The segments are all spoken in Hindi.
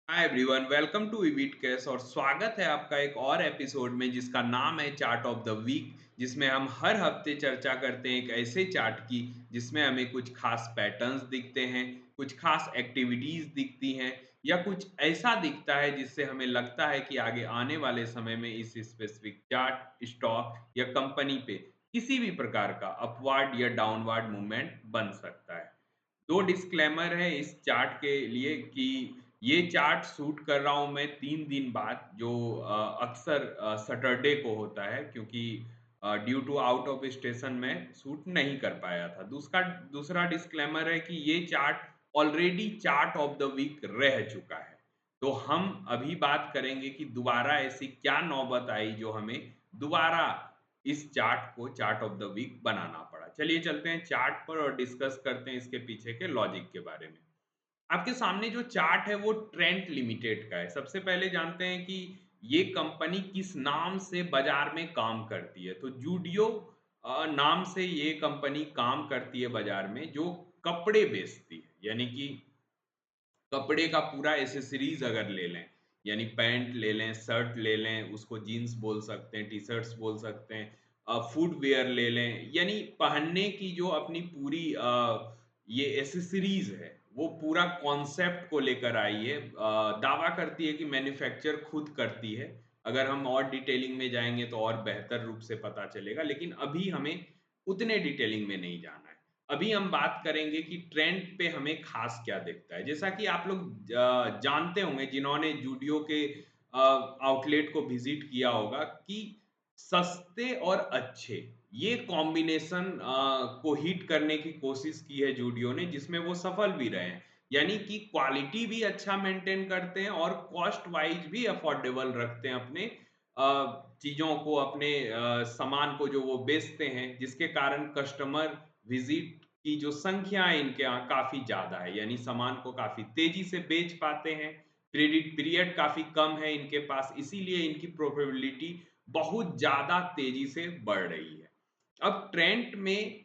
Hi everyone, welcome to Evit case और स्वागत है आपका एक और एपिसोड में जिसका नाम है चार्ट ऑफ द वीक। जिसमें हम हर हफ्ते चर्चा करते हैं एक ऐसे चार्ट की जिसमें हमें कुछ खास पैटर्न्स दिखते हैं, कुछ खास एक्टिविटीज दिखती हैं या कुछ ऐसा दिखता है जिससे हमें लगता है कि आगे आने वाले समय में इस स्पेसिफिक चार्ट, स्टॉक या कंपनी पे किसी भी प्रकार का अपवार्ड या डाउनवार्ड मूवमेंट बन सकता है। 2 डिस्क्लेमर है इस चार्ट के लिए कि ये चार्ट शूट कर रहा हूँ मैं 3 दिन बाद, जो अक्सर सैटरडे को होता है, क्योंकि due to out of station मैं शूट नहीं कर पाया था। दूसरा दूसरा डिस्क्लेमर है कि ये chart already chart of the week रह चुका है। तो हम अभी बात करेंगे कि दोबारा ऐसी क्या नौबत आई जो हमें दोबारा इस चार्ट को चार्ट ऑफ द वीक बनाना पड़ा। चलिए चलते हैं चार्ट पर और डिस्कस करते हैं इसके पीछे के लॉजिक के बारे में। आपके सामने जो चार्ट है वो ट्रेंट लिमिटेड का है। सबसे पहले जानते हैं कि ये कंपनी किस नाम से बाजार में काम करती है। तो जूडियो नाम से ये कंपनी काम करती है बाजार में, जो कपड़े बेचती है। यानी कि कपड़े का पूरा एसेसरीज अगर ले लें, यानी पैंट ले लें, शर्ट ले लें, उसको जीन्स बोल सकते हैं, टी शर्ट्स बोल सकते हैं, फुटवियर ले लें, यानी पहनने की जो अपनी पूरी ये एसेसरीज है, वो पूरा कॉन्सेप्ट को लेकर आई है। दावा करती है कि मैन्युफैक्चर खुद करती है। अगर हम और डिटेलिंग में जाएंगे तो और बेहतर रूप से पता चलेगा, लेकिन अभी हमें उतने डिटेलिंग में नहीं जाना है। अभी हम बात करेंगे कि ट्रेंड पे हमें खास क्या दिखता है। जैसा कि आप लोग जानते होंगे, जिन्होंने जूडियो के आउटलेट को विजिट किया होगा, कि सस्ते और अच्छे, ये कॉम्बिनेशन को हिट करने की कोशिश की है जूडियो ने, जिसमें वो सफल भी रहे हैं। यानी कि क्वालिटी भी अच्छा मेंटेन करते हैं और कॉस्ट वाइज भी अफोर्डेबल रखते हैं अपने चीज़ों को, अपने सामान को जो वो बेचते हैं, जिसके कारण कस्टमर विजिट की जो संख्या है इनके यहाँ काफ़ी ज़्यादा है। यानी सामान को काफ़ी तेज़ी से बेच पाते हैं, क्रेडिट पीरियड काफ़ी कम है इनके पास, इसीलिए इनकी प्रॉफिटेबिलिटी बहुत ज़्यादा तेज़ी से बढ़ रही है। अब ट्रेंट में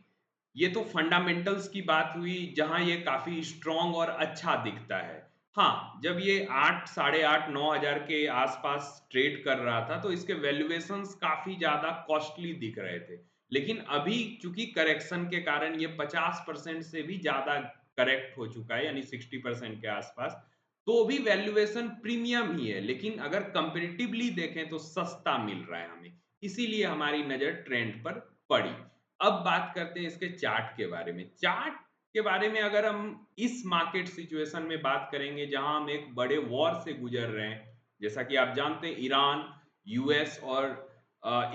ये तो फंडामेंटल्स की बात हुई, जहाँ ये काफ़ी स्ट्रॉन्ग और अच्छा दिखता है। हाँ, जब ये 8 साढ़े 8 9,000 के आसपास ट्रेड कर रहा था, तो इसके वैल्यूएशंस काफ़ी ज़्यादा कॉस्टली दिख रहे थे। लेकिन अभी चूँकि करेक्शन के कारण ये 50% से भी ज़्यादा करेक्ट हो चुका है, यानी 60% के आसपास, तो भी वैल्यूएशन प्रीमियम ही है, लेकिन अगर कंपैरेटिवली देखें तो सस्ता मिल रहा है हमें। इसीलिए हमारी नज़र ट्रेंड पर पड़ी। अब बात करते हैं इसके चार्ट के बारे में। चार्ट के बारे में अगर हम इस मार्केट सिचुएशन में बात करेंगे, जहां हम एक बड़े वॉर से गुजर रहे हैं, जैसा कि आप जानते हैं ईरान, यूएस और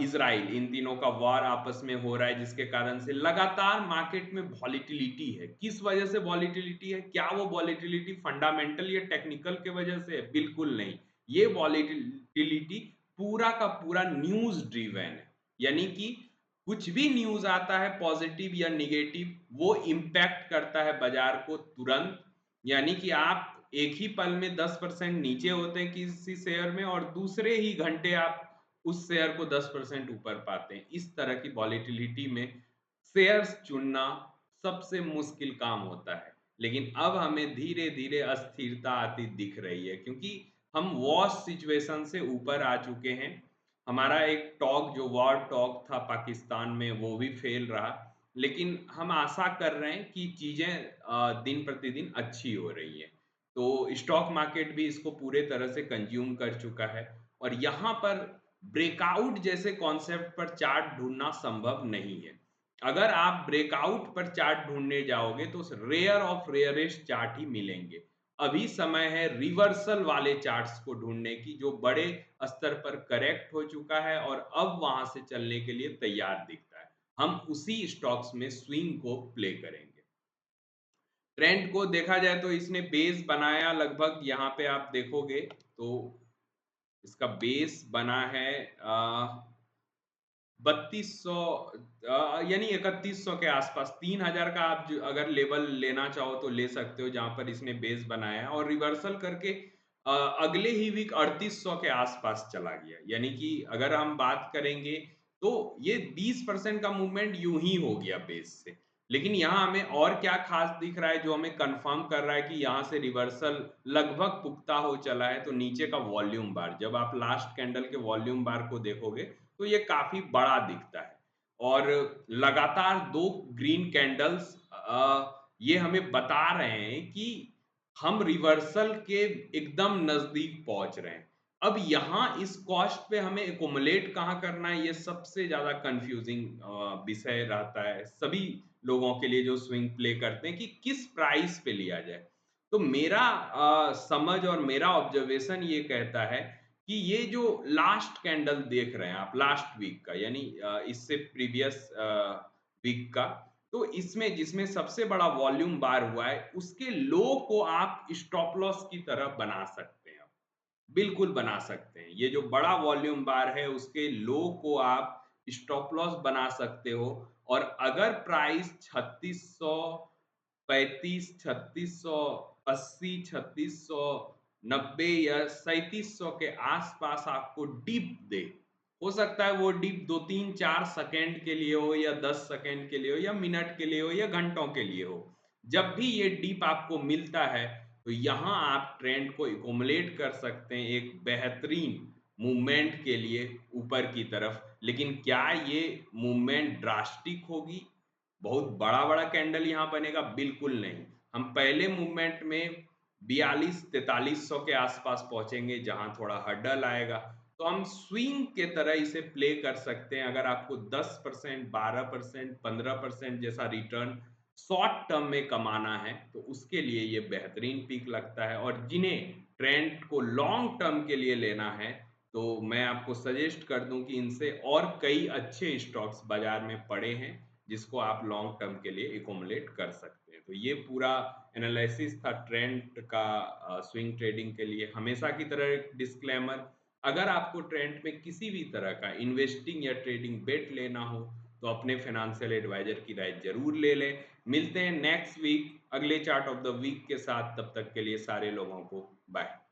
इजराइल, इन तीनों का वॉर आपस में हो रहा है, जिसके कारण से लगातार मार्केट में वॉलीटिलिटी है। किस वजह से वॉलीटिलिटी है? क्या वो वॉलीटिलिटी फंडामेंटल या टेक्निकल के वजह से है? बिल्कुल नहीं। ये वॉलीटिलिटी पूरा का पूरा न्यूज ड्रिवन है। यानी कि कुछ भी न्यूज़ आता है पॉजिटिव या नेगेटिव, वो इम्पैक्ट करता है बाजार को तुरंत। यानी कि आप एक ही पल में 10% नीचे होते हैं किसी शेयर में, और दूसरे ही घंटे आप उस शेयर को 10% ऊपर पाते हैं। इस तरह की वॉलीटिलिटी में शेयर्स चुनना सबसे मुश्किल काम होता है। लेकिन अब हमें धीरे धीरे अस्थिरता आती दिख रही है, क्योंकि हम वॉश सिचुएशन से ऊपर आ चुके हैं। हमारा एक टॉक, जो वॉर टॉक था पाकिस्तान में, वो भी फेल रहा। लेकिन हम आशा कर रहे हैं कि चीज़ें दिन प्रतिदिन अच्छी हो रही हैं। तो स्टॉक मार्केट भी इसको पूरे तरह से कंज्यूम कर चुका है, और यहाँ पर ब्रेकआउट जैसे कॉन्सेप्ट पर चार्ट ढूंढना संभव नहीं है। अगर आप ब्रेकआउट पर चार्ट ढूंढने जाओगे तो रेयर ऑफ रेयरेस्ट चार्ट ही मिलेंगे। अभी समय है रिवर्सल वाले चार्ट्स को ढूंढने की, जो बड़े स्तर पर करेक्ट हो चुका है और अब वहां से चलने के लिए तैयार दिखता है। हम उसी स्टॉक्स में स्विंग को प्ले करेंगे। ट्रेंड को देखा जाए तो इसने बेस बनाया, लगभग यहाँ पे आप देखोगे तो इसका बेस बना है 3200, यानी 3100 के आसपास। 3000 का आप अगर लेवल लेना चाहो तो ले सकते हो, जहां पर इसने बेस बनाया है, और रिवर्सल करके अगले ही वीक 3800 के आसपास चला गया। यानी कि अगर हम बात करेंगे तो ये 20% का मूवमेंट यूं ही हो गया बेस से। लेकिन यहाँ हमें और क्या खास दिख रहा है जो हमें कंफर्म कर रहा है कि यहाँ से रिवर्सल लगभग पुख्ता हो चला है, तो नीचे का वॉल्यूम बार। जब आप लास्ट कैंडल के वॉल्यूम बार को देखोगे तो ये काफ़ी बड़ा दिखता है और लगातार 2 ग्रीन कैंडल्स ये हमें बता रहे हैं कि हम रिवर्सल के एकदम नज़दीक पहुँच रहे हैं। अब यहाँ इस कॉस्ट पे हमें एक्युमुलेट कहाँ करना है, ये सबसे ज़्यादा कन्फ्यूज़िंग विषय रहता है सभी लोगों के लिए जो स्विंग प्ले करते हैं कि किस प्राइस पे लिया जाए। तो मेरा समझ और मेरा ऑब्जर्वेशन ये कहता है कि ये जो लास्ट कैंडल देख रहे हैं आप लास्ट वीक का यानी इससे प्रीवियस वीक का, तो इसमें जिसमें सबसे बड़ा वॉल्यूम बार हुआ है, उसके लो को आप स्टॉप लॉस की तरह बना सकते हैं। बिल्कुल बना सकते हैं। ये जो बड़ा वॉल्यूम बार है उसके लो को आप स्टॉप लॉस बना सकते हो और अगर प्राइस 3600, 35, 3680, 3690 या 3700 के आसपास आपको डिप दे। हो सकता है वो डिप 2, 3, 4 सेकंड के लिए हो या 10 सेकंड के लिए हो या मिनट के लिए हो या घंटों के लिए हो। जब भी ये डिप आपको मिलता है तो यहाँ आप ट्रेंड को एक्युमुलेट कर सकते हैं एक बेहतरीन मूवमेंट के लिए ऊपर की तरफ। लेकिन क्या ये मूवमेंट ड्रास्टिक होगी? बहुत बड़ा-बड़ा कैंडल यहाँ बनेगा? बिल्कुल नहीं। हम पहले मूवमेंट में 42-4300 के आसपास पहुँचेंगे जहाँ थोड़ा हर्डल आएगा। तो हम स्विंग के तरह इसे प्ले कर सकते हैं। अगर आपको 10%, 12%, 15% जैसा रिटर्न शॉर्ट टर्म में कमाना है, तो उसके लिए ये बेहतरीन पिक लगता है और जिन्हें ट्रेंड को लॉन्ग टर्म के लिए लेना है, तो मैं आपको सजेस्ट कर दूँ कि इनसे और कई अच्छे स्टॉक्स बाज़ार में पड़े हैं, जिसको आप लॉन्ग टर्म के लिए एक्युमुलेट कर सकते हैं। तो ये पूरा एनालिसिस था ट्रेंड का स्विंग ट्रेडिंग के लिए। हमेशा की तरह एक डिस्क्लेमर, अगर आपको ट्रेंड में किसी भी तरह का इन्वेस्टिंग या ट्रेडिंग बेट लेना हो, तो अपने फाइनेंशियल एडवाइज़र की राय ज़रूर ले लें। मिलते हैं नेक्स्ट वीक अगले चार्ट ऑफ द वीक के साथ, तब तक के लिए सारे लोगों को बाय।